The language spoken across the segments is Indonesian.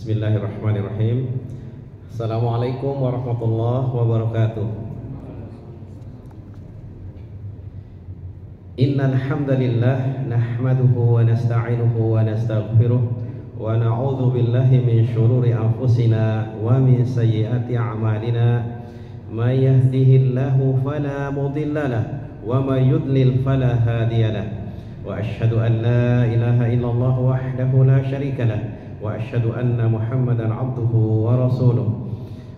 Bismillahirrahmanirrahim. Assalamualaikum warahmatullahi wabarakatuh. Innal hamdalillah nahmaduhu wa nasta'inuhu wa nastaghfiruh wa na'udzu billahi min shururi anfusina wa min sayyiati a'malina. May yahdihillahu fala mudilla lahu wa may yudlil fala hadiya lahu. Wa asyhadu an la ilaha illallah wahdahu la syarika lahu wa asyhadu anna Muhammadan abduhu wa rasuluh.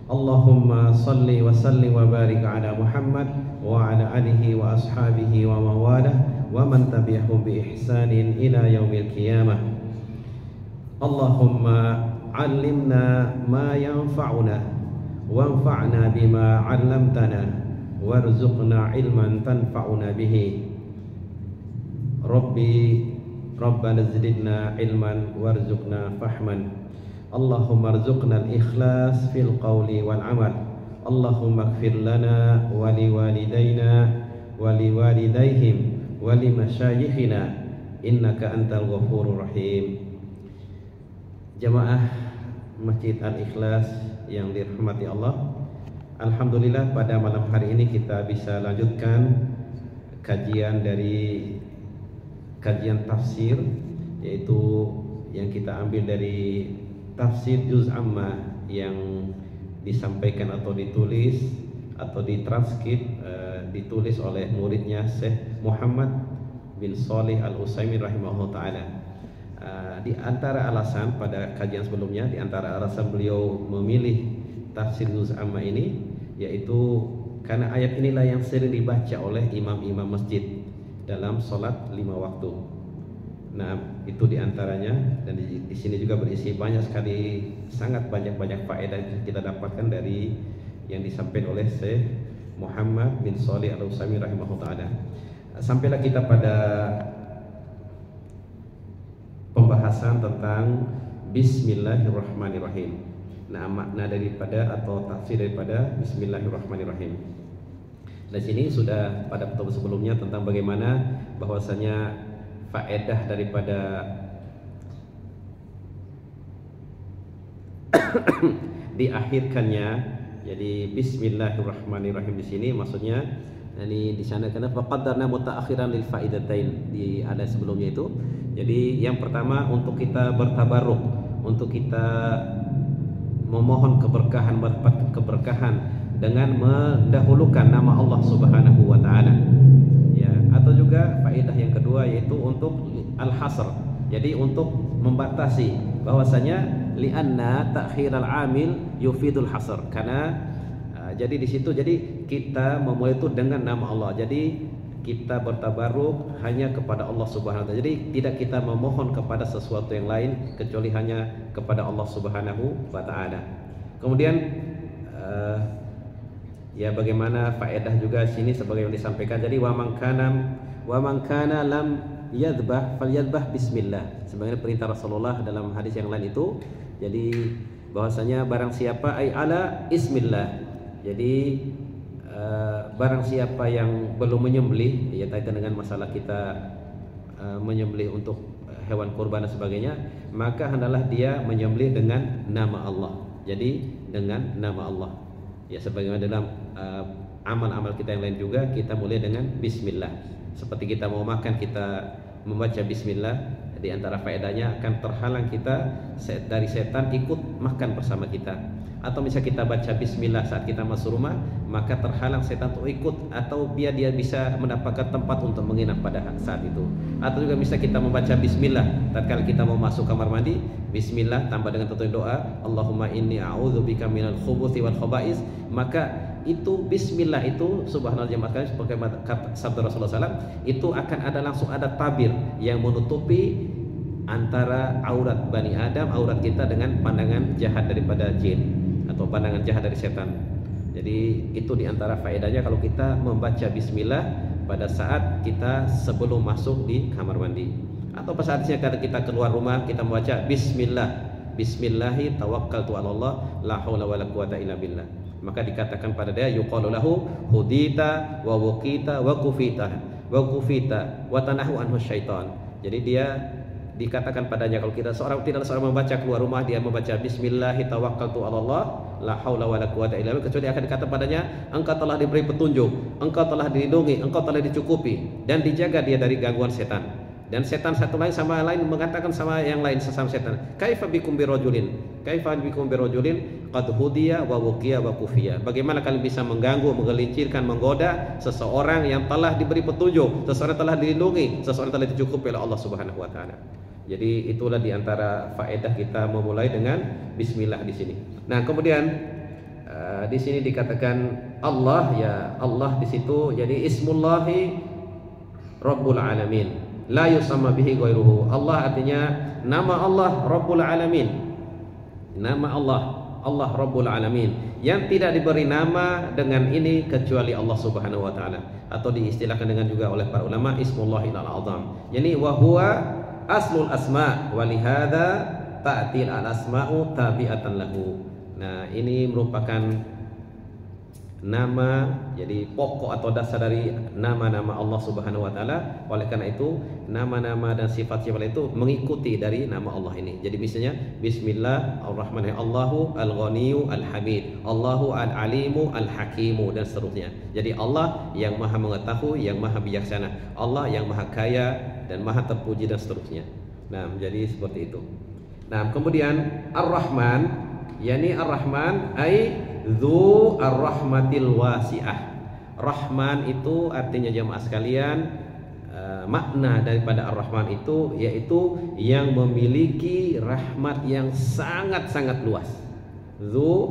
Allahumma salli wa sallim wa barik ala Muhammad wa ala alihi wa ashabihi wa mawalah wa man tabi'ahum bi ihsanin ila yaumil qiyamah. Allahumma 'allimna ma yanfa'una wanfa'na bima 'allamtana warzuqna ilman tanfa'una bihi. Rabbana zidna ilman warzuqna fahman. Allahumma arzuqna al-ikhlas fil qawli wal amal. Allahumma ighfir lana wa liwalidayna wa liwalidayhim wa limasyayikhina innaka antal ghafurur rahim. Jamaah Masjid Al-Ikhlas yang dirahmati Allah, alhamdulillah pada malam hari ini kita bisa lanjutkan kajian dari kajian tafsir, yaitu yang kita ambil dari tafsir juz amma yang disampaikan atau ditulis atau ditranskrip ditulis oleh muridnya Syekh Muhammad bin Shalih Al-Utsaimin rahimahullah ta'ala. Di antara alasan pada kajian sebelumnya, di antara alasan beliau memilih tafsir juz amma ini, yaitu karena ayat inilah yang sering dibaca oleh imam-imam masjid dalam sholat 5 waktu. Nah, itu diantaranya, dan di sini juga berisi banyak sekali, sangat banyak faedah yang kita dapatkan dari yang disampaikan oleh Syekh Muhammad bin Shalih Al-Utsaimin rahimahullah ta'ala. Sampailah kita pada pembahasan tentang Bismillahirrahmanirrahim. Nah, makna daripada atau tafsir daripada Bismillahirrahmanirrahim. Di sini sudah pada pertemuan sebelumnya tentang bagaimana bahwasanya faedah daripada diakhirkannya. Jadi Bismillahirrahmanirrahim di sini maksudnya ini di sana karena faqaddarna mutaakhiran lil faidatain di ayat sebelumnya itu. Jadi yang pertama untuk kita bertabaruk, untuk kita memohon keberkahan dengan mendahulukan nama Allah Subhanahu wa taala. Ya, atau juga faedah yang kedua yaitu untuk al-hasr. Jadi untuk membatasi bahwasanya li'anna ta'khiral 'amil yufidul hasr. Karena jadi di situ jadi kita memulai itu dengan nama Allah. Jadi kita bertabaruk hanya kepada Allah Subhanahu wa taala. Jadi tidak kita memohon kepada sesuatu yang lain kecuali hanya kepada Allah Subhanahu wa taala. Kemudian ya bagaimana faedah juga sini sebagai yang disampaikan. Jadi wa man kana lam yadhbah falyadhbah bismillah. Sebagaimana perintah Rasulullah dalam hadis yang lain itu. Jadi bahwasanya barang siapa ay ala ismillah. Jadi barang siapa yang belum menyembelih, ya kaitan dengan masalah kita menyembelih untuk hewan kurban dan sebagainya, maka hendaklah dia menyembelih dengan nama Allah. Jadi dengan nama Allah. Ya sebagaimana dalam amal-amal kita yang lain juga kita mulai dengan bismillah. Seperti kita mau makan kita membaca bismillah, di antara faedahnya akan terhalang kita dari setan ikut makan bersama kita. Atau bisa kita baca bismillah saat kita masuk rumah, maka terhalang setan untuk ikut, atau biar dia bisa mendapatkan tempat untuk menginap pada saat itu. Atau juga bisa kita membaca bismillah tatkala kita mau masuk kamar mandi, bismillah tambah dengan tutur doa Allahumma inni a'udzubika minal khubuthi wal khaba'is. Maka itu bismillah itu subhanallah jemaah seperti sabda Rasulullah SAW, itu akan ada langsung ada tabir yang menutupi antara aurat Bani Adam, aurat kita dengan pandangan jahat daripada jin atau pandangan jahat dari setan. Jadi itu diantara faedahnya kalau kita membaca bismillah pada saat kita sebelum masuk di kamar mandi. Atau pada saat kita keluar rumah kita membaca bismillahi tawakkaltu 'ala Allah la haula wala quwata illa billah. Maka dikatakan pada dia yuqalu lahu hudita wa wuqita wa kufita wa kufita wa tanahu anhu syaitan. Jadi dia dikatakan padanya kalau kita tidaklah seorang membaca keluar rumah dia membaca bismillahi tawakkaltu 'alallah la haula wala quwata illa billah, kecuali akan dikata padanya engkau telah diberi petunjuk, engkau telah dilindungi, engkau telah dicukupi dan dijaga dia dari gangguan setan. Dan setan satu lain sama lain mengatakan sama yang lain sesama setan, kaifa bikum birajulin qad hudiya wa wuqiya wa kufiya. Bagaimana kalian bisa mengganggu, menggelincirkan, menggoda seseorang yang telah diberi petunjuk, seseorang telah dilindungi, seseorang telah dicukupi oleh Allah Subhanahu wa taala. Jadi itulah diantara faedah kita memulai dengan bismillah di sini. Nah, kemudian di sini dikatakan Allah, ya Allah di situ jadi ismullahi Rabbul Alamin. La yusamma bihi ghairuhu. Allah artinya nama Allah Rabbul Alamin. Nama Allah Rabbul Alamin, yang tidak diberi nama dengan ini kecuali Allah Subhanahu wa taala, atau diistilahkan dengan juga oleh para ulama ismullahil azam. Yani wa huwa aslul asma wa lihadza ta'til al asma'u tabi'atan lahu. Nah, ini merupakan nama, jadi pokok atau dasar dari nama-nama Allah Subhanahu wa taala. Oleh karena itu nama-nama dan sifat-sifat itu mengikuti dari nama Allah ini. Jadi misalnya bismillahirrahmanirrahim, Allahu al-Ghaniyyu al-Hamid, Allahu al-Alimu al-Hakimu, dan seterusnya. Jadi Allah yang Maha mengetahui, yang Maha bijaksana, Allah yang Maha kaya dan Maha terpuji, dan seterusnya. Nah, jadi seperti itu. Nah, kemudian Ar-Rahman, yakni Ar-Rahman ai Dzu ar-rahmatil wasi'ah. Rahman itu artinya jamaah sekalian, makna daripada ar-Rahman itu yaitu yang memiliki rahmat yang sangat-sangat luas. Dzu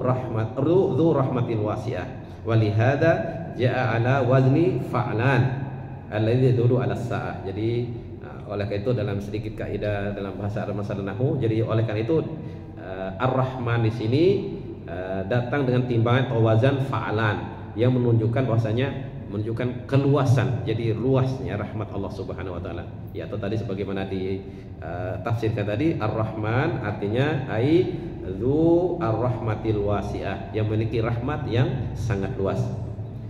rahmatil wasi'ah. Walihada ja'a ala wazni fa'lan alladzi yadullu ala sa'ah. Jadi oleh karena itu dalam sedikit kaidah dalam bahasa Arab masalah nahwu, jadi oleh karena itu ar-Rahman di sini datang dengan timbangan atau wazan fa'alan yang menunjukkan bahwasanya menunjukkan keluasan, jadi luasnya rahmat Allah Subhanahu wa taala. Ya, atau tadi sebagaimana ditafsirkan tadi, Ar-Rahman artinya ai dzu ar-rahmatil wasi'ah, yang memiliki rahmat yang sangat luas.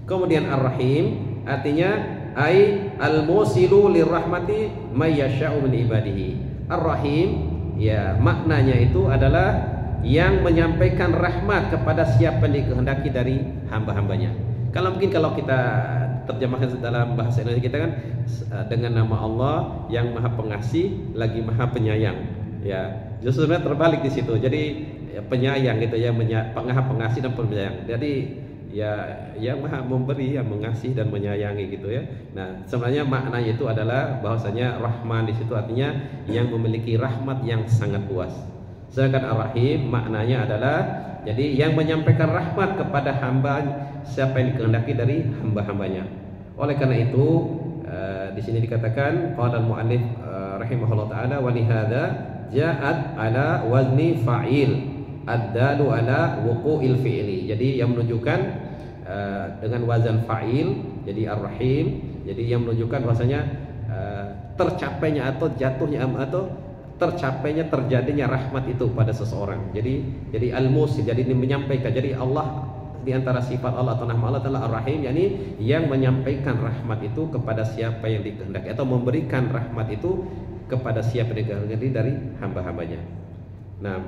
Kemudian Ar-Rahim artinya ai al-musilu lirrahmati may yasha'u min ibadihi. Ar-Rahim ya maknanya itu adalah yang menyampaikan rahmat kepada siapa yang dikehendaki dari hamba-hambanya. Kalau kita terjemahkan dalam bahasa Indonesia kita kan dengan nama Allah yang Maha Pengasih lagi Maha Penyayang. Ya, justru sebenarnya terbalik di situ. Jadi ya, penyayang gitu ya, Maha Pengasih dan penyayang. Jadi ya yang Maha memberi, yang mengasihi dan menyayangi gitu ya. Nah, sebenarnya maknanya itu adalah bahwasanya Rahman di situ artinya yang memiliki rahmat yang sangat luas. Sedangkan Ar-Rahim maknanya adalah jadi yang menyampaikan rahmat kepada hamba siapa yang dikehendaki dari hamba-hambanya. Oleh karena itu di sini dikatakan qala al-mu'allif rahimahullah taala wa lihadza ja'at ala wazni fa'il ad-dalu ala wuqu'il fi'li. Jadi yang menunjukkan dengan wazan fa'il, jadi Ar-Rahim, jadi yang menunjukkan bahwasanya tercapainya atau jatuhnya atau tercapainya terjadinya rahmat itu pada seseorang. Jadi al-musil, jadi ini menyampaikan. Jadi Allah di antara sifat Allah atau nama Allah adalah Ar-Rahim, yakni yang menyampaikan rahmat itu kepada siapa yang dikehendaki atau memberikan rahmat itu kepada siapa yang dikehendaki dari hamba-hambanya. Nah,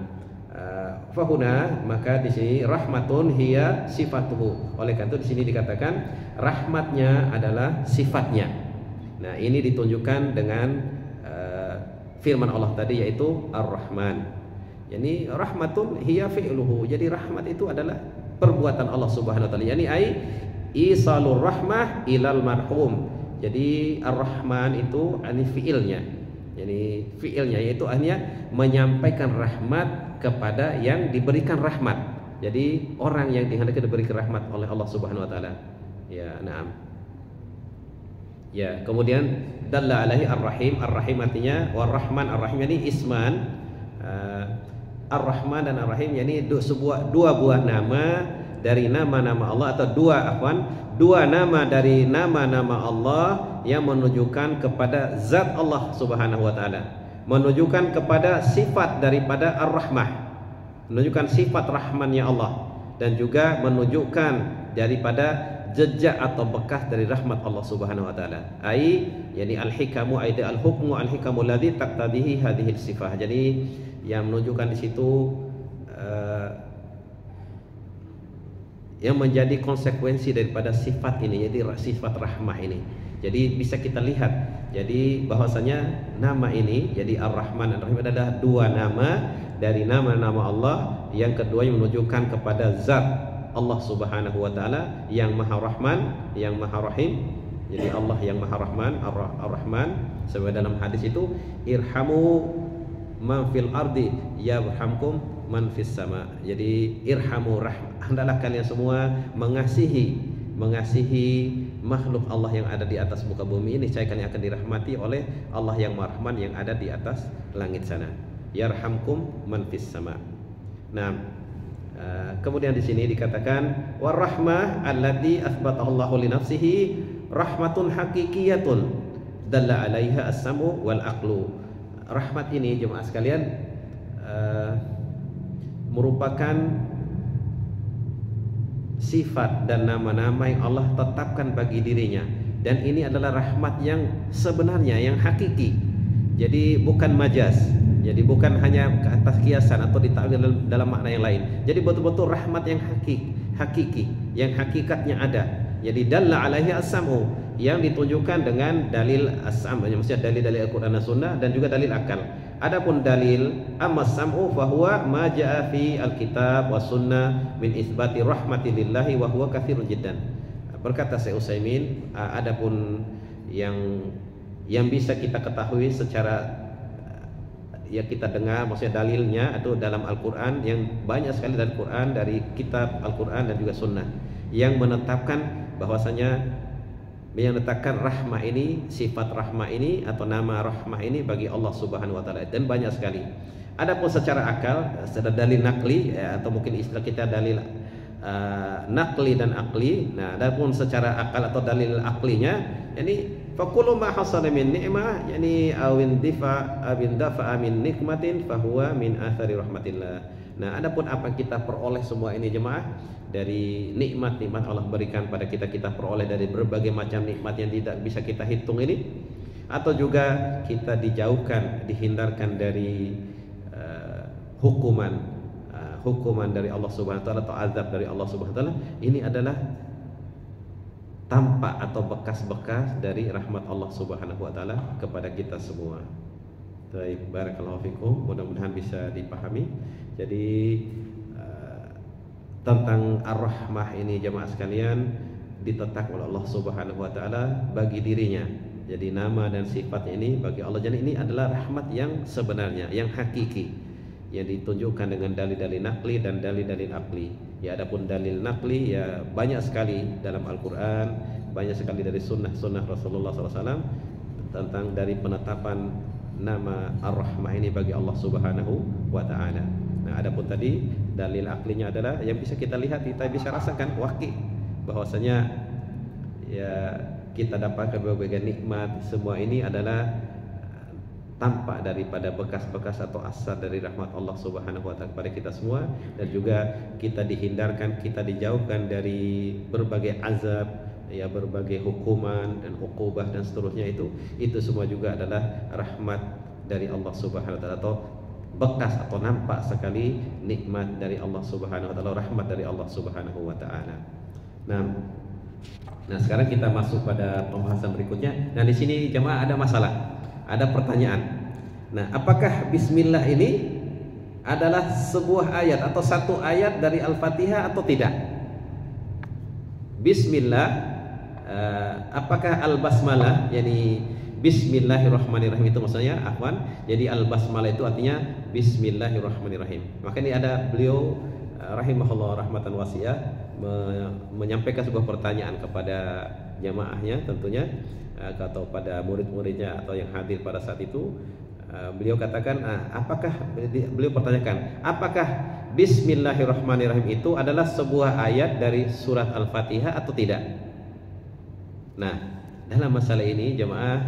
fahuna, maka di sini rahmatun hiya sifatuhu. Oleh karena itu di sini dikatakan rahmatnya adalah sifatnya. Nah, ini ditunjukkan dengan firman Allah tadi yaitu Ar-Rahman. Yani rahmatun hiya fi'luhu. Jadi rahmat itu adalah perbuatan Allah Subhanahu wa taala. Yani ai isalur rahmah ilal marhum. Jadi Ar-Rahman itu ini fi'ilnya. Yani fi'ilnya yaitu hanya menyampaikan rahmat kepada yang diberikan rahmat. Jadi orang yang dikehendaki diberikan rahmat oleh Allah Subhanahu wa taala. Ya, na'am. Ya, kemudian dalla alaihi Ar-Rahim. Ar-Rahim artinya War-Rahman, Ar-Rahim ini isman. Ar-Rahman dan Ar-Rahim ini dua buah nama dari nama-nama Allah, atau dua nama dari nama-nama Allah yang menunjukkan kepada zat Allah Subhanahu wa taala, menunjukkan kepada sifat daripada Ar-Rahmah, menunjukkan sifat rahmannya Allah, dan juga menunjukkan daripada jejak atau bekas dari rahmat Allah Subhanahu wa taala. Yani al-hikamu al-hukmu al-hikamu alladhi taqtadihi hadhihi sifah. Jadi yang menunjukkan di situ yang menjadi konsekuensi daripada sifat ini, jadi sifat rahmah ini. Jadi bisa kita lihat, jadi bahwasanya nama ini, jadi Ar-Rahman Ar-Rahim adalah dua nama dari nama-nama Allah. Yang kedua yang menunjukkan kepada zat Allah Subhanahu wa taala yang Maha Rahman, yang Maha Rahim. Jadi Allah yang Maha Rahman, Ar-Rahman. Sebab dalam hadis itu, irhamu man fil ardi yarhamkum man fis sama. Jadi irhamu hendaklah kalian semua mengasihi makhluk Allah yang ada di atas muka bumi ini, saya kalian akan dirahmati oleh Allah yang Maha Rahman yang ada di atas langit sana. Yarhamkum man fis sama. Nah, kemudian di sini dikatakan warahmah allati athbatahu Allahu li nafsihi rahmatun haqiqiyatun dalla 'alaiha as-sam'u wal aqlu. Rahmat ini jemaah sekalian merupakan sifat dan nama-nama yang Allah tetapkan bagi dirinya, dan ini adalah rahmat yang sebenarnya, yang hakiki. Jadi bukan majaz, jadi bukan hanya ke atas kiasan atau ditakwil dalam makna yang lain. Jadi betul-betul rahmat yang hakiki, yang hakikatnya ada. Jadi dalla alaihi as-sam'u, yang ditunjukkan dengan dalil as-sam', maksudnya dalil-dalil Al-Qur'an dan Sunnah dan juga dalil akal. Adapun dalil amma sam'u fahuwa ma jaa fi al-kitab was sunnah min itsbati rahmati lillahi wa huwa katsirun jiddan. Berkata Syekh Utsaimin, adapun yang bisa kita ketahui secara ya kita dengar, maksudnya dalilnya atau dalam Al-Qur'an, yang banyak sekali dari Quran, dari kitab Al-Qur'an dan juga sunnah yang menetapkan bahwasanya, yang letakkan rahmah ini, sifat rahmah ini atau nama rahmah ini bagi Allah Subhanahu wa taala, dan banyak sekali. Adapun secara akal, secara dalil nakli atau mungkin istilah kita dalil nakli dan akli. Nah, adapun secara akal atau dalil aklinya, yani faqulu ma hasala min ni'mah, yani awin dafa min nikmatin fahuwa min athari rahmatillah. Nah, adapun apa kita peroleh semua ini jemaah, dari nikmat-nikmat Allah berikan pada kita peroleh dari berbagai macam nikmat yang tidak bisa kita hitung ini, atau juga kita dijauhkan, dihindarkan dari hukuman dari Allah Subhanahu wa taala atau azab dari Allah Subhanahu wa taala, ini adalah tampak atau bekas-bekas dari rahmat Allah Subhanahu wa taala kepada kita semua. Baik, barakallahu fikum, mudah-mudahan bisa dipahami. Jadi tentang ar-rahmah ini jemaah sekalian ditetapkan oleh Allah Subhanahu wa taala bagi dirinya. Jadi nama dan sifat ini bagi Allah, jadi ini adalah rahmat yang sebenarnya, yang hakiki, yang ditunjukkan dengan dalil-dalil nakli dan dalil-dalil akli. Ya, adapun dalil nakli ya banyak sekali dalam Al-Qur'an, banyak sekali dari sunnah Rasulullah SAW tentang dari penetapan nama ar-rahmah ini bagi Allah Subhanahu wa taala. Nah, adapun tadi dalil aklinya adalah yang bisa kita lihat, kita bisa rasakan waqi, bahwasanya ya kita dapatkan berbagai nikmat, semua ini adalah tampak daripada bekas-bekas atau asar dari rahmat Allah Subhanahu wa taala kepada kita semua, dan juga kita dihindarkan, kita dijauhkan dari berbagai azab, ya berbagai hukuman dan uqubah dan seterusnya. Itu semua juga adalah rahmat dari Allah Subhanahu wa taala, atau bekas atau nampak sekali nikmat dari Allah Subhanahu wa taala, rahmat dari Allah Subhanahu wa taala. Nah, sekarang kita masuk pada pembahasan berikutnya. Nah, di sini jemaah ada masalah, ada pertanyaan. Nah, apakah bismillah ini adalah sebuah ayat atau satu ayat dari Al-Fatihah atau tidak? Bismillah, apakah al-basmalah, yani Bismillahirrahmanirrahim itu maksudnya, afwan. Jadi al-basmalah itu artinya Bismillahirrahmanirrahim. Maka ini ada beliau rahimahullah rahmatan wasi'ah menyampaikan sebuah pertanyaan kepada jamaahnya tentunya, atau pada murid-muridnya atau yang hadir pada saat itu. Beliau katakan, beliau pertanyakan, apakah Bismillahirrahmanirrahim itu adalah sebuah ayat dari surat Al-Fatihah atau tidak? Nah, dalam masalah ini jemaah,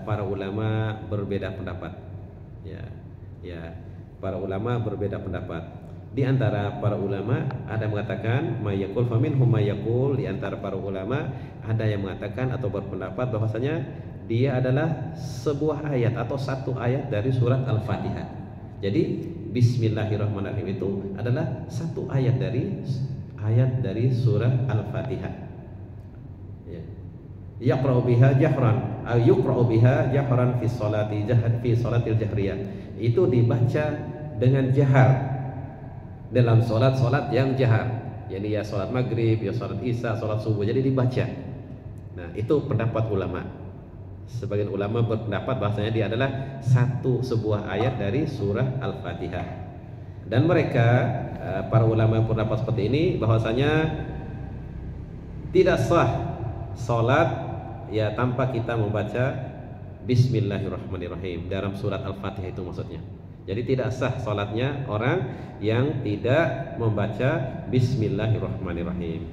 para ulama berbeda pendapat. Ya, para ulama berbeda pendapat. Di antara para ulama ada yang mengatakan mayakul faminhum mayakul, di antara para ulama ada yang mengatakan atau berpendapat bahwasanya dia adalah sebuah ayat atau satu ayat dari surat Al-Fatihah. Jadi Bismillahirrahmanirrahim itu adalah satu ayat dari surah Al-Fatihah. Ya. Yaqra'u biha jahran, ay yuqra'u biha jahran fi salatil jahriyah. Itu dibaca dengan jahar dalam solat yang jahar. Jadi ya solat maghrib, ya solat isya, solat subuh. Jadi dibaca. Nah itu pendapat ulama. Sebagian ulama berpendapat bahasanya dia adalah sebuah ayat dari surah Al-Fatihah. Dan mereka para ulama yang berpendapat seperti ini bahwasanya tidak sah solat ya tanpa kita membaca Bismillahirrahmanirrahim dalam surat Al-Fatihah itu maksudnya. Jadi tidak sah salatnya orang yang tidak membaca Bismillahirrahmanirrahim.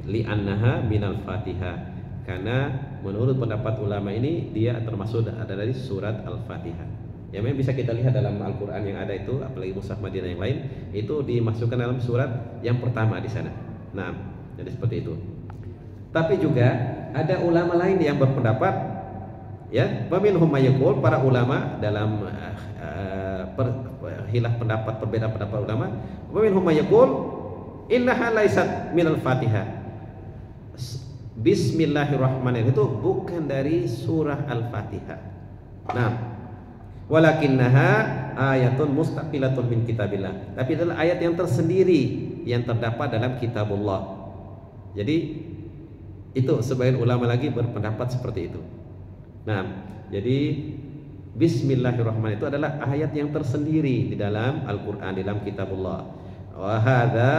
Li'annaha minal Fatihah. Karena menurut pendapat ulama ini dia termasuk ada dari surat Al-Fatihah. Ya memang bisa kita lihat dalam Al-Qur'an yang ada itu, apalagi Mushaf Madinah yang lain, itu dimasukkan dalam surat yang pertama di sana. Nah, jadi seperti itu. Tapi juga ada ulama lain yang berpendapat ya, waminhum mayaqul, para ulama dalam hilaf pendapat, perbedaan pendapat ulama, waminhum mayaqul innaha laisat minal Fatihah. Bismillahirrahmanirrahim itu bukan dari surah Al-Fatihah. Nah, walakinnaha ayatun mustaqilatun min kitabillah. Tapi adalah ayat yang tersendiri yang terdapat dalam kitabullah. Jadi itu sebagian ulama lagi berpendapat seperti itu. Nah, jadi Bismillahirrahmanirrahim itu adalah ayat yang tersendiri di dalam Al-Qur'an, di dalam kitabullah. Wa hadza,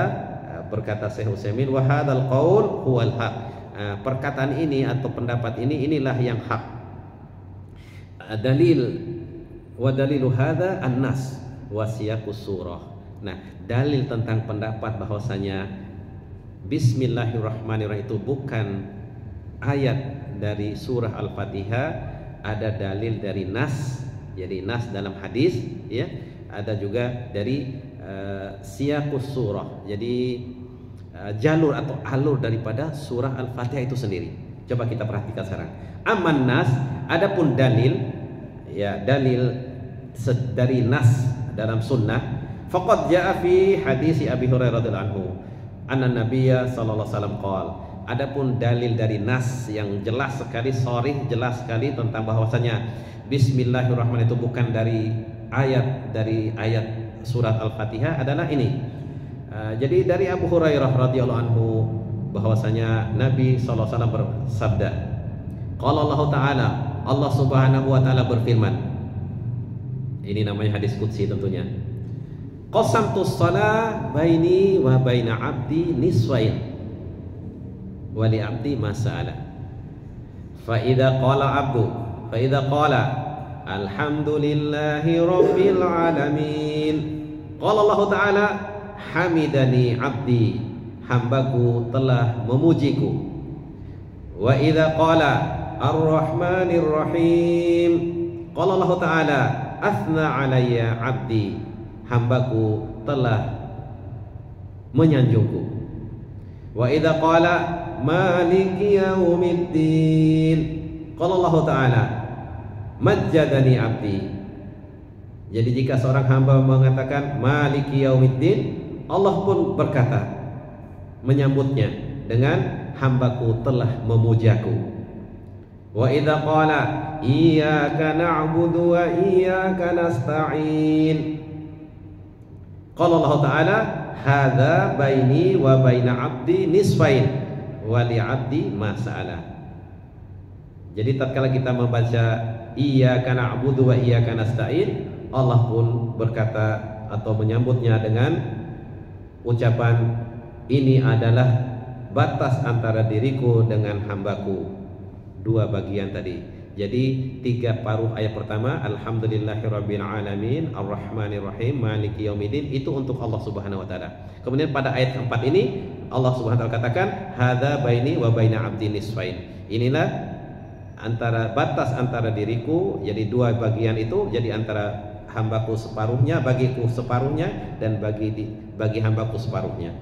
berkata Syekh Utsaimin, wa hadzal qaul huwal haq. Perkataan ini atau pendapat inilah yang hak. Dalilu hadza an-nas wa siyaqus surah. Nah, dalil tentang pendapat bahwasanya Bismillahirrahmanirrahim itu bukan ayat dari surah Al-Fatihah, ada dalil dari nas. Jadi nas dalam hadis ya, ada juga dari siyaqus surah. Jadi jalur atau alur daripada surah Al-Fatihah itu sendiri. Coba kita perhatikan sekarang. Aman nas, adapun dalil ya, dalil dari nas dalam sunnah, faqad jaa fi hadis Abi Hurairah radhiyallahu anhu anna Nabiyya sallallahu alaihi wasallam qala. Adapun dalil dari nas yang jelas sekali, sharih jelas sekali tentang bahwasanya Bismillahirrahmanirrahim itu bukan dari ayat surat Al-Fatihah adalah ini. Jadi dari Abu Hurairah radhiyallahu anhu bahwasanya Nabi sallallahu alaihi wasallam bersabda, qala Allah Ta'ala, Allah Subhanahu wa taala berfirman. Ini namanya hadis qudsi tentunya. Qasamtus shalah baini wa baina 'abdi nisfain wa li 'abdi ma sa'ala. Fa idza qala alhamdulillahi rabbil alamin. Qala Allah Ta'ala, hamidani abdi, hambaku telah memujiku. Wa idza qala ar-rahmanir rahim, qala Allah Ta'ala athna alayya abdi, hambaku telah menyanjungku. Wa idza qala maliki yaumiddin, qala Allah Ta'ala majjadani abdi. Jadi jika seorang hamba mengatakan maliki yaumiddin, Allah pun berkata menyambutnya dengan hambaku telah memujaku. Wa idza qala iyyaka na'budu wa iyyaka nasta'in, qala Allah Ta'ala hadza baini wa baina 'abdi nisfain wa li 'abdi ma sa'ala. Jadi tatkala kita membaca iyyaka na'budu wa iyyaka nasta'in, Allah pun berkata atau menyambutnya dengan ucapan ini adalah batas antara diriku dengan hambaku. Dua bagian tadi. Jadi tiga paruh ayat pertama, alhamdulillahirabbil alamin arrahmanir rahim maliki yaumiddin, itu untuk Allah Subhanahu wa taala. Kemudian pada ayat keempat ini Allah Subhanahu wa taala katakan hadza baini wa baina 'abdi nisfain. Inilah antara batas antara diriku, jadi dua bagian itu, jadi antara hambaku separuhnya, bagiku separuhnya, dan bagi hambaku separuhnya.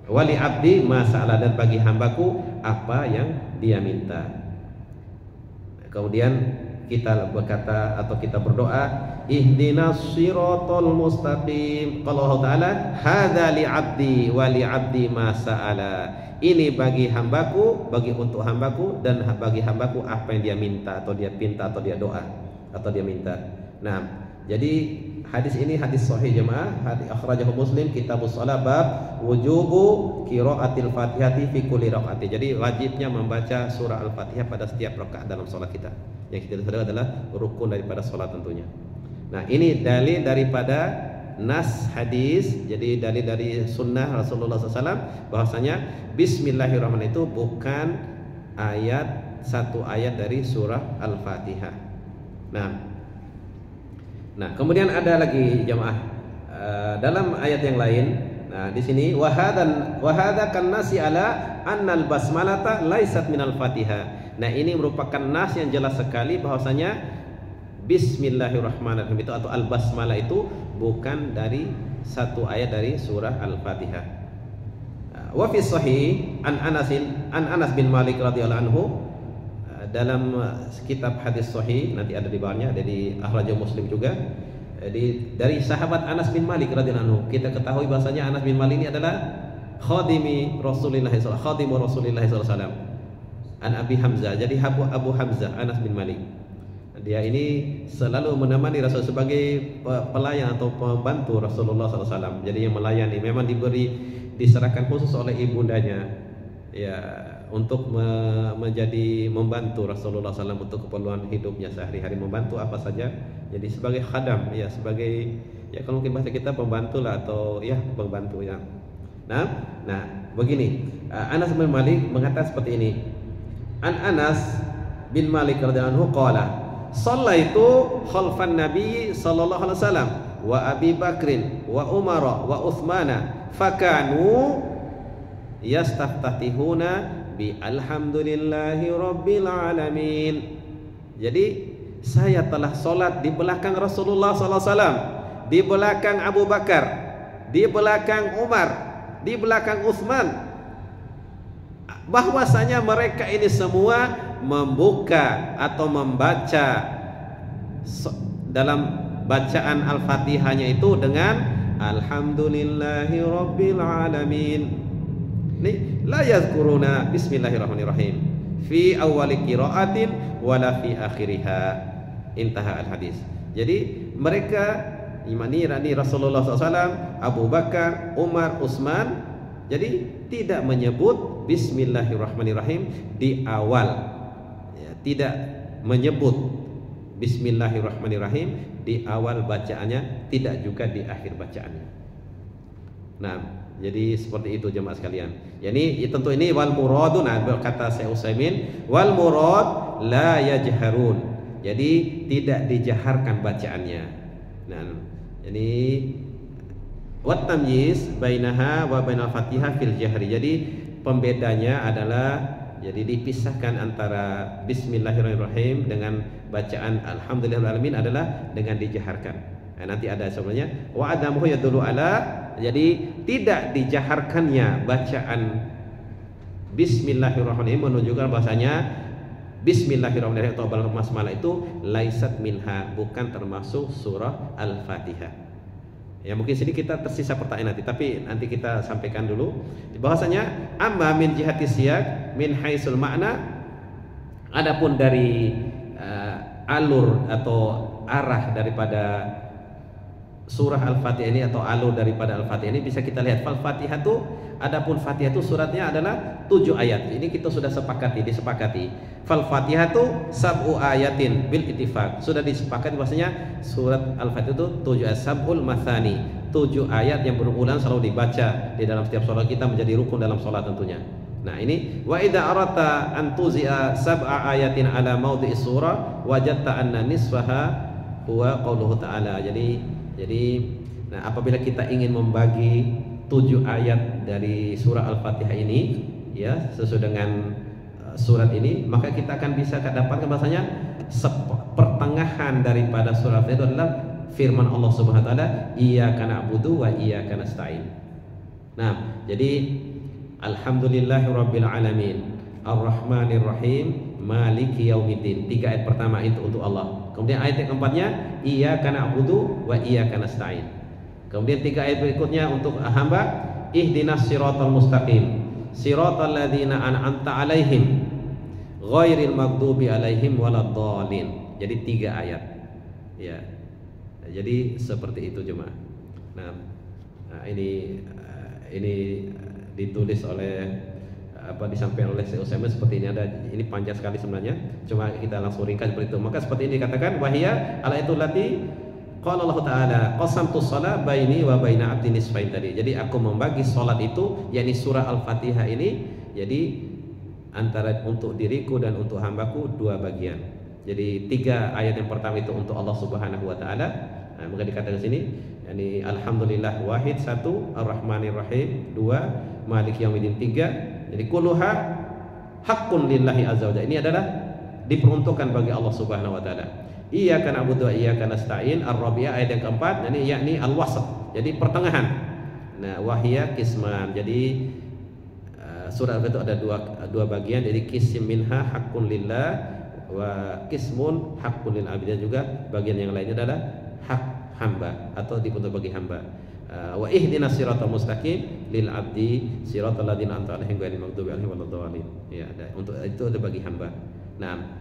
Wali abdi ma sa'ala, dan bagi hambaku apa yang dia minta. Kemudian kita berkata atau kita berdoa, ihdinas siratal mustaqim. Kalau Allah Ta'ala, hadza li abdi wa li abdi ma sa'ala. Ini bagi hambaku, bagi untuk hambaku, dan bagi hambaku apa yang dia minta atau dia pinta atau dia doa atau dia minta. Nah, jadi hadis ini hadis sahih jemaah, hadis akhrajahu Muslim kitabus shalah bab wujubu qiraatil Fatihati fi kulli rakaat. Jadi wajibnya membaca surah Al-Fatihah pada setiap rakaat dalam salat kita. Yang kita sadar adalah rukun daripada salat tentunya. Nah, ini dalil daripada nas hadis, jadi dalil dari sunnah Rasulullah SAW bahwasanya Bismillahirrahmanirrahim itu bukan satu ayat dari surah Al-Fatihah. Nah, kemudian ada lagi jemaah dalam ayat yang lain. Nah, di sini wahada kan nasi ala annal basmalata laisat minal Fatihah. Nah, ini merupakan nas yang jelas sekali bahwasanya Bismillahirrahmanirrahim itu atau al-basmalah itu bukan dari satu ayat dari surah Al-Fatihah. Wa fi sahih an Anas bin Malik radhiyallahu anhu, dalam kitab hadis sahih nanti ada di bawahnya, ada di akhrajahu Muslim juga. Jadi dari sahabat Anas bin Malik radhiyallahu anhu, kita ketahui bahasanya Anas bin Malik ini adalah khadimu Rasulullah sallallahu alaihi wasallam. An Abi Hamzah, jadi Abu Hamzah Anas bin Malik. Dia ini selalu menemani Rasul sebagai pelayan atau pembantu Rasulullah SAW. Jadi yang melayani, memang diserahkan khusus oleh ibundanya ya untuk menjadi membantu Rasulullah SAW untuk keperluan hidupnya sehari-hari, membantu apa saja. Jadi sebagai khadam ya, sebagai ya kalau mungkin bahasa kita pembantu lah atau ya pembantu ya. Nah begini, Anas bin Malik mengatakan seperti ini. An Anas bin Malik radhiyallahu anhu qala shallaitu khalfan nabi sallallahu alaihi wasallam wa Abi Bakrin wa Umar wa Utsmana fakanu yastaftatihuna bi alhamdulillahi rabbil alamin. Jadi saya telah sholat di belakang Rasulullah sallallahu alaihi wasallam, di belakang Abu Bakar, di belakang Umar, di belakang Utsman, bahwasanya mereka ini semua membuka atau membaca dalam bacaan Al-Fatihahnya itu dengan alhamdulillahi rabbil alamin. Ini la yazkuruna bismillahirrahmanirrahim fi awwali qiraatin wala fi akhiriha. Intaha al-hadis. Jadi mereka imani Rasulullah SAW, Abu Bakar, Umar, Utsman, jadi tidak menyebut bismillahirrahmanirrahim di awal, tidak menyebut bismillahirrahmanirrahim di awal bacaannya, tidak juga di akhir bacaannya. Nah, jadi seperti itu jemaah sekalian. Yani tentu ini wal muradun, berkata Syekh Utsaimin, wal murad la yajharun. Jadi tidak dijaharkan bacaannya. Nah, jadi wat tamyiz bainaha wa bainal Fatihah fil jahri. Jadi pembedanya adalah jadi dipisahkan antara bismillahirrahmanirrahim dengan bacaan alhamdulillahirabbil alamin adalah dengan dijaharkan. Nah, nanti ada sebenarnya wa adamuhu yadullu ala, jadi tidak dijaharkannya bacaan bismillahirrahmanirrahim menunjukkan bahasanya bismillahirrahmanirrahim atau basmalah itu laisat minha, bukan termasuk surah Al-Fatihah. Ya mungkin sini kita tersisa pertanyaan nanti, tapi nanti kita sampaikan dulu bahwasanya amma min jihati siyak min haisul makna, adapun dari alur atau arah daripada surah Al-Fatihah ini atau alur daripada Al-Fatihah ini bisa kita lihat. Al-Fatihah itu, adapun Fatihah itu suratnya adalah 7 ayat. Ini kita sudah disepakati. Al-Fatihah itu sab'u ayatin bil ittifaq. Sudah disepakati bahwasanya surat Al-Fatihah itu 7 ayat, sab'ul mathani, 7 ayat yang berulang selalu dibaca di dalam setiap salat kita, menjadi rukun dalam salat tentunya. Nah, ini wa idza arata an tuzi'a sab'a ayatin ala maudhi'is surah wajadta anna nisfaha huwa qauluhu ta'ala. Jadi nah, apabila kita ingin membagi 7 ayat dari surah Al-Fatihah ini ya sesuai dengan surat ini, maka kita akan bisa dapatkan bahasanya pertengahan daripada surat itu adalah firman Allah Subhanahu wa taala, iyyaka na'budu wa iyyaka nasta'in. Nah, jadi alhamdulillahirabbil alamin, arrahmanir rahim, maliki yaumiddin. 3 ayat pertama itu untuk Allah. Kemudian ayat yang keempatnya, iyyaka na'budu wa iyyaka nasta'in. Kemudian 3 ayat berikutnya untuk hamba, ihdinas siratal mustaqim, siratal ladzina an'amta 'alaihim ghairil maghdubi 'alaihim waladdallin. Jadi 3 ayat. Ya. Jadi seperti itu jemaah. Nah, ini ditulis oleh disampaikan oleh Syekh Utsaimin seperti ini. Ini panjang sekali sebenarnya, cuma kita langsung ringkas seperti itu. Maka seperti ini dikatakan, wahia al-ayatul lati qala Allah taala qasamtu shalah baini wa baina 'abdi nisfain tadi. Jadi aku membagi salat itu, yakni surah Al-Fatihah ini, jadi antara untuk diriku dan untuk hambaku 2 bagian. Jadi 3 ayat yang pertama itu untuk Allah Subhanahu wa taala. Nah, maka dikatakan sini, yakni alhamdulillah wahid 1, ar-rahmanir rahim 2, maliki yaumiddin 3. Jadi kulluha haqqun lillahi azza wajalla. Ini adalah diperuntukkan bagi Allah Subhanahu wa taala. Iyyaka na'budu wa iyyaka nasta'in, ar-rabi'ah ayat yang keempat, yakni al-wasat. Jadi pertengahan. Nah, wahia qisman. Jadi surat itu ada dua bagian. Jadi qism minha haqqun lillah wa qismun haqqun lil abid. Juga bagian yang lainnya adalah hak hamba atau dibentuk bagi hamba. Wa ihdinas siratal mustaqim lil abdi siratal ladzina an'amta 'alaihim ghairil maghdubi 'alaihim waladdallin. Ya, untuk itu ada bagi hamba. Nah,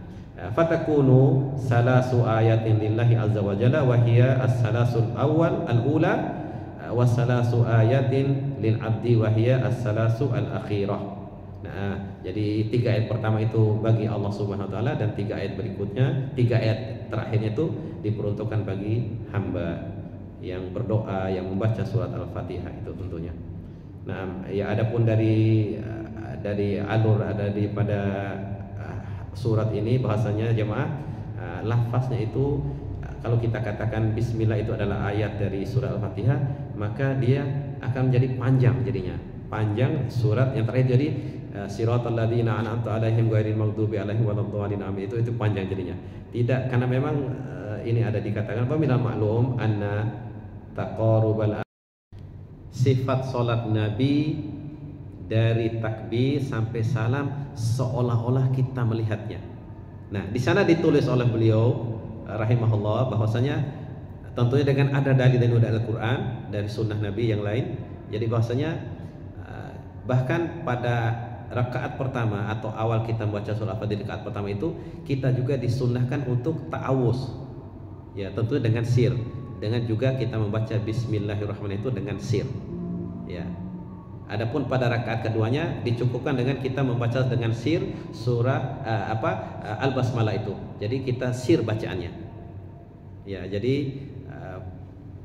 fatakunu salasu ayatin lillahi azza wa jalla wa hiya as-salasul awwal al-ula wa salasu ayatin lil abdi wa hiya as-salasu al-akhirah. Nah, jadi 3 ayat pertama itu bagi Allah Subhanahu wa taala, dan 3 ayat berikutnya, 3 ayat terakhirnya itu diperuntukkan bagi hamba yang berdoa, yang membaca surat Al-Fatihah itu tentunya. Nah, ya adapun dari alur pada surat ini bahasanya jemaah, lafaznya itu kalau kita katakan bismillah itu adalah ayat dari surat Al-Fatihah, maka dia akan menjadi panjang jadinya. Panjang surat yang terakhir, jadi siratal ladzina an'amta 'alaihim ghairil maghdubi alaihim waladdallin, itu panjang jadinya. Tidak, karena memang ini ada dikatakan minal maklum anna taqarrubal sifat salat Nabi dari takbir sampai salam seolah-olah kita melihatnya. Nah, di sana ditulis oleh beliau rahimahullah bahwasanya tentunya dengan ada dalil dari Al-Qur'an, dari sunnah Nabi yang lain. Jadi bahwasanya bahkan pada rakaat pertama atau awal kita membaca surah Al-Fatihah, rakaat pertama itu kita juga disunnahkan untuk ta'awuz. Ya, tentunya dengan sir. Dengan juga kita membaca bismillahirrahmanirrahim itu dengan sir. Ya. Adapun pada rakaat keduanya dicukupkan dengan kita membaca dengan sir surah Al-Basmalah itu. Jadi kita sir bacaannya. Ya, jadi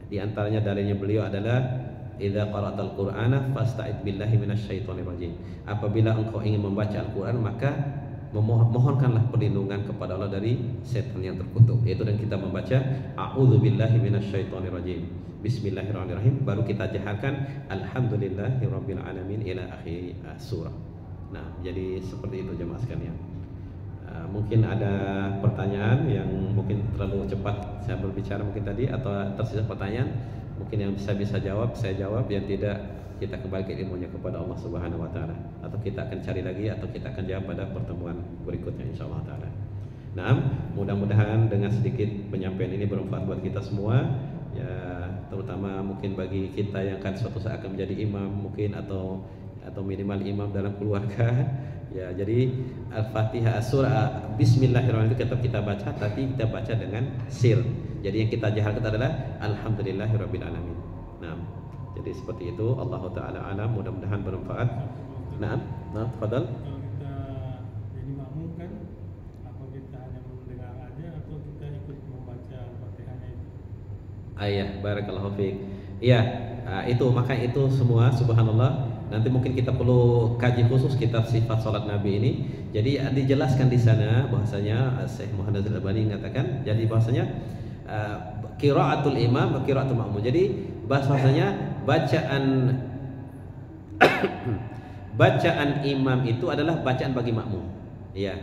di antaranya dalilnya beliau adalah idza qara'tal Qur'ana fasta'id billahi minasyaitonir rajim. Apabila engkau ingin membaca Al-Qur'an, maka mohonkanlah perlindungan kepada Allah dari setan yang terkutuk. Yaitu dan kita membaca a'udzubillahi minasyaitonir rajim. Bismillahirrahmanirrahim, baru kita jaharkan alhamdulillahirabbil alamin ila akhir surah. Nah, jadi seperti itu jemaah sekalian. Mungkin ada pertanyaan yang mungkin terlalu cepat saya berbicara mungkin tadi, atau tersisa pertanyaan mungkin yang bisa jawab saya jawab, yang tidak kita kembalikan ilmunya kepada Allah Subhanahu wa taala, atau kita akan cari lagi, atau kita akan jawab pada pertemuan berikutnya insyaallah taala. Nah, mudah-mudahan dengan sedikit penyampaian ini bermanfaat buat kita semua, ya, terutama mungkin bagi kita yang akan suatu saat akan menjadi imam mungkin, atau minimal imam dalam keluarga. Ya, jadi Al-Fatihah surah bismillahirrahmanirrahim tetap kita baca, tapi kita baca dengan sir. Jadi yang kita jaharkan adalah alhamdulillahirabbil alamin. Nah, jadi seperti itu. Allah taala alam, mudah-mudahan bermanfaat. Nah, tafadhal. Kalau kita jadi makmum kan, apa kita hanya mendengar aja atau kita ikut membaca Al-Fatihahnya itu? Ayah, barakallahu fiik. Iya, itu maka itu semua subhanallah. Nanti mungkin kita perlu kaji khusus kitab sifat salat Nabi ini. Jadi dijelaskan di sana bahwasanya Syekh Muhammad Al-Albani mengatakan, jadi bahwasanya qiraatul imam wa qiraatul ma'mum. Jadi bahwasanya bacaan imam itu adalah bacaan bagi makmum. Ya.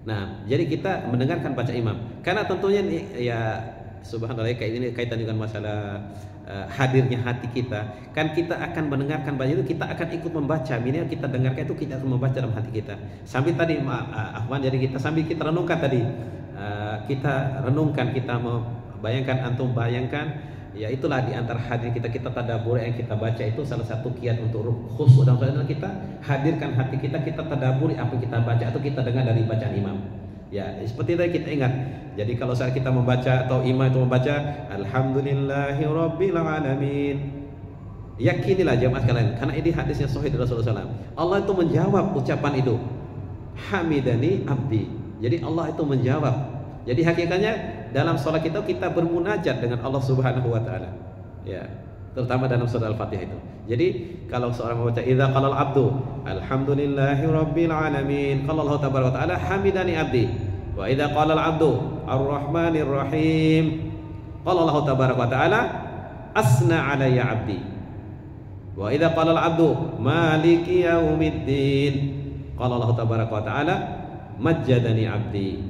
Nah, jadi kita mendengarkan baca imam. Karena tentunya ya subhanallah, kayak ini kaitan dengan masalah hadirnya hati kita. Kan kita akan mendengarkan baca itu, kita akan ikut membaca. Minimal kita dengarkan itu, kita akan membaca dalam hati kita. Sambil tadi Afwan, jadi kita sambil kita renungkan tadi, kita renungkan, kita bayangkan, antum bayangkan, ya itulah di antara hadir kita tadabbur yang kita baca itu salah satu kiat untuk khusyuk dalam salat kita. Hadirkan hati kita tadabburi apa yang kita baca atau kita dengar dari bacaan imam. Ya, seperti tadi kita ingat. Jadi kalau saat kita membaca atau imam itu membaca Alhamdulillahirabbil alamin, yakinilah jemaah sekalian, karena ini hadisnya sahih dari Rasulullah SAW. Allah itu menjawab ucapan itu. Hamidani abdi. Jadi Allah itu menjawab. Jadi hakikatnya dalam sholat kita bermunajat dengan Allah Subhanahu wa taala. Ya, terutama dalam surah Al-Fatihah itu. Jadi kalau seorang membaca idza qalal abdu alhamdulillahirabbil alamin, qala Allah tabaraka wa taala hamidani abdi. Wa idza qalal abdu arrahmanir rahim, qala Allah tabaraka wa taala asna alayya abdi. Wa idza qalal abdu maliki yaumiddin, qala Allah tabaraka wa taala majjadani abdi.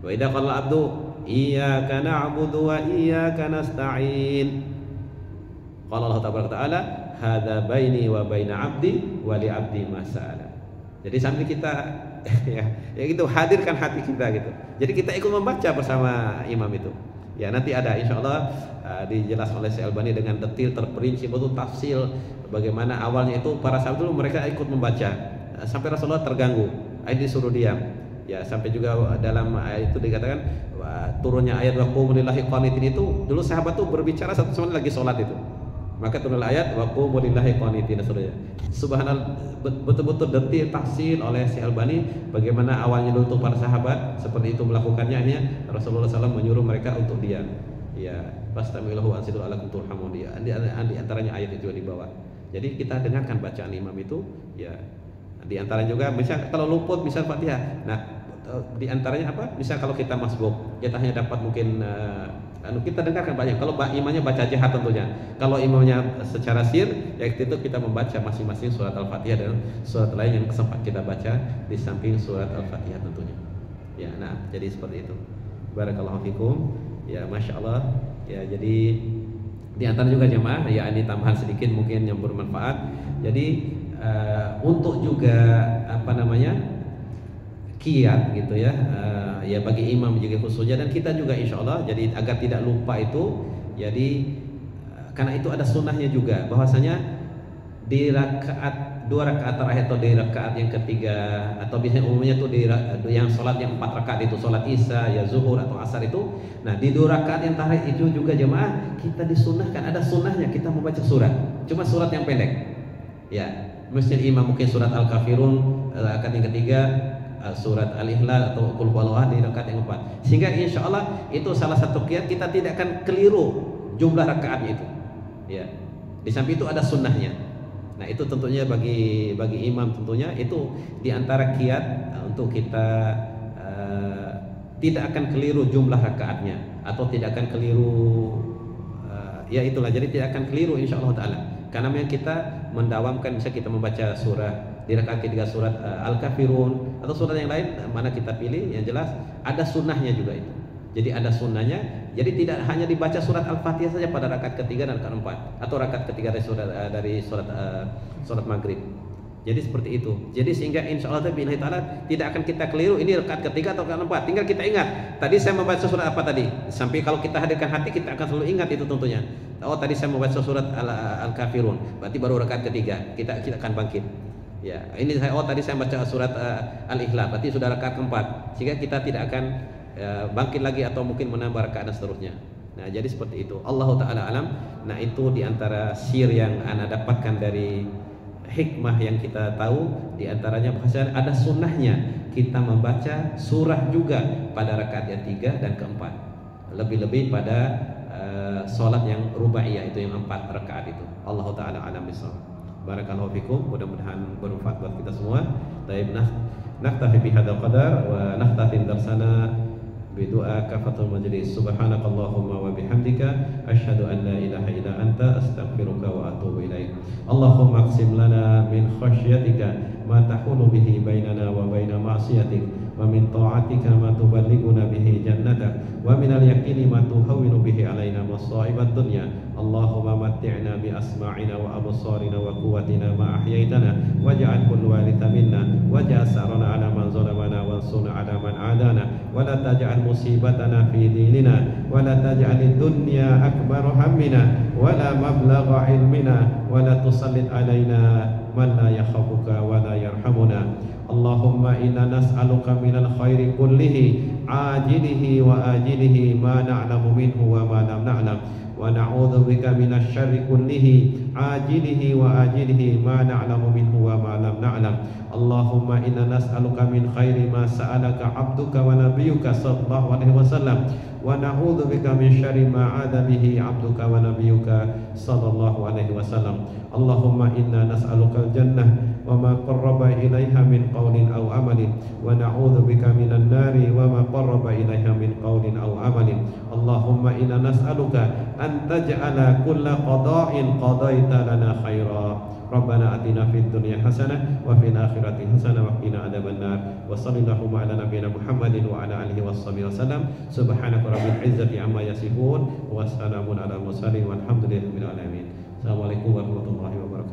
Wa idza qala abdu iyyaka na'budu wa iyyaka nasta'in, qala Allah tabaraka taala hadza baini wa baina abdi wa li abdi ma sa'ala. Jadi sambil kita ya gitu hadirkan hati kita gitu. Jadi kita ikut membaca bersama imam itu. Ya, nanti ada insyaallah dijelaskan oleh Syekh Albani dengan detail terperinci betul tafsil bagaimana awalnya itu para sahabat dulu mereka ikut membaca sampai Rasulullah terganggu, ayat disuruh diam. Ya, sampai juga dalam ayat itu dikatakan turunnya ayat wa qumu lillahi qanitin itu dulu sahabat tuh berbicara satu sama lain lagi sholat itu. Maka turunlah ayat wa qumu lillahi qanitin saudara. Subhanallah, betul-betul detail tafsir oleh Syekh Albani bagaimana awalnya dulu untuk para sahabat seperti itu melakukannya. Hanya Rasulullah SAW menyuruh mereka untuk diam. Ya, fastami'uhu ansitu alakum turhamun. Di antaranya ayat itu di bawah. Jadi kita dengarkan bacaan imam itu, ya. Di antaranya juga misal kalau luput misal Fatihah. Nah, di antaranya apa? Misal kalau kita masbuk, kita hanya dapat mungkin kita dengarkan banyak. Kalau imamnya baca jahat tentunya. Kalau imamnya secara sir, ya itu kita membaca masing-masing surat Al-Fatihah dan surat lain yang sempat kita baca di samping surat Al-Fatihah tentunya. Ya, nah, jadi seperti itu. Barakallahu fikum. Ya, masya Allah. Ya, jadi di antara juga jemaah, ya ini tambahan sedikit mungkin yang bermanfaat. Jadi untuk juga apa namanya kiat gitu ya, ya bagi imam juga khususnya dan kita juga insya Allah jadi agar tidak lupa itu. Jadi karena itu ada sunnahnya juga bahwasanya di rakaat 2 rakaat terakhir atau di rakaat yang ketiga atau biasanya umumnya tuh di yang sholat yang 4 rakaat itu sholat isya ya zuhur atau asar itu. Nah di 2 rakaat yang terakhir itu juga jemaah kita disunahkan, ada sunnahnya kita membaca surat, cuma surat yang pendek ya. Masjid imam mungkin surat Al-Kafirun rakaat yang ketiga, surat Al-Ikhlas atau Qul huwallahu di rakaat yang 4. Sehingga insya Allah itu salah satu kiat kita tidak akan keliru jumlah rakaatnya itu. Ya. Di samping itu ada sunnahnya. Nah itu tentunya bagi imam tentunya itu diantara kiat untuk kita tidak akan keliru jumlah rakaatnya atau tidak akan keliru ya itulah, jadi tidak akan keliru insya Allah Ta'ala. Karena memang kita mendawamkan, bisa kita membaca surah di rakaat ketiga surat Al-Kafirun atau surat yang lain mana kita pilih, yang jelas ada sunnahnya juga itu. Jadi ada sunnahnya. Jadi tidak hanya dibaca surat Al-Fatihah saja pada rakaat ketiga dan keempat atau rakaat ketiga dari surat Maghrib. Jadi seperti itu. Jadi sehingga insya Allah Ta'ala tidak akan kita keliru ini rakaat ketiga atau keempat. Tinggal kita ingat. Tadi saya membaca surat apa tadi? Sampai kalau kita hadirkan hati kita akan selalu ingat itu tentunya. Oh tadi saya membaca surat Al-Kafirun. Berarti baru rakaat ketiga. Kita akan bangkit. Ya, ini tadi saya baca surat Al-Ikhlas. Berarti sudah rakaat keempat. Sehingga kita tidak akan bangkit lagi atau mungkin menambah rakaat dan seterusnya. Nah, jadi seperti itu. Allah Ta'ala alam. Nah, itu diantara sir yang ana dapatkan dari hikmah yang kita tahu, diantaranya bahasa ada sunnahnya kita membaca surah juga pada rakaat yang 3 dan keempat. Lebih-lebih pada sholat yang rubaiyah itu yang 4 rakaat itu. Allah Ta'ala alam bisawab. Barakallahu fikum. Mudah-mudahan bermanfaat buat kita semua. Taib naktafi bihadzal qadar wa naktafi darsana bidu'a kafatul majlis. Subhanakallahumma wa bihamdika asyhadu an la ilaha illa anta astaghfiruka wa atubu ilaik. Allahumma aqsim lana min khasyyatika ما تحول به بيننا وبين معصيتك ومن طاعتك ما تبلغنا به جنتك ومن اليقين ما تهون به علينا مصائب الدنيا اللهم متعنا بأسماعنا وأبصارنا وقوتنا ما أحييتنا واجعل كل وارث منا واجعل ثأرنا على من ظلمنا وانصرنا على من عادانا ولا تجعل مصيبتنا في ديننا ولا تجعل الدنيا أكبر همنا ولا مبلغ علمنا ولا تسلط علينا من لا يخافك ولا يرحمنا اللهم إنا نسألك من الخير كله عاجله وآجله ما نعلم منه وما لم نعلم ونعوذ بك من الشر كله عاجله وآجله ما نعلم منه وما لم نعلم اللهم إنا نسألك من خير ما سألك عبدك ونبيك صلى الله عليه وسلم ونعوذ بك من شر ما عاد به عبدك ونبيك صلى الله عليه وسلم اللهم إنا نسألك الجنة وما قرب إليها من قول أو عمل ونعوذ بك من النار وما قرب إليها من قول أو عمل اللهم إنا نسألك أن تجعل كل قضاء قضيت لنا خيرا ربنا آتنا في الدنيا حسنة وفي الآخرة حسنة وقنا عذاب النار وصلى اللهم على نبينا محمد وعلى آله وصحبه وسلم سبحانك رب العزة عما يصفون وسلام على المرسلين والحمد لله رب العالمين. Assalamualaikum warahmatullahi wabarakatuh.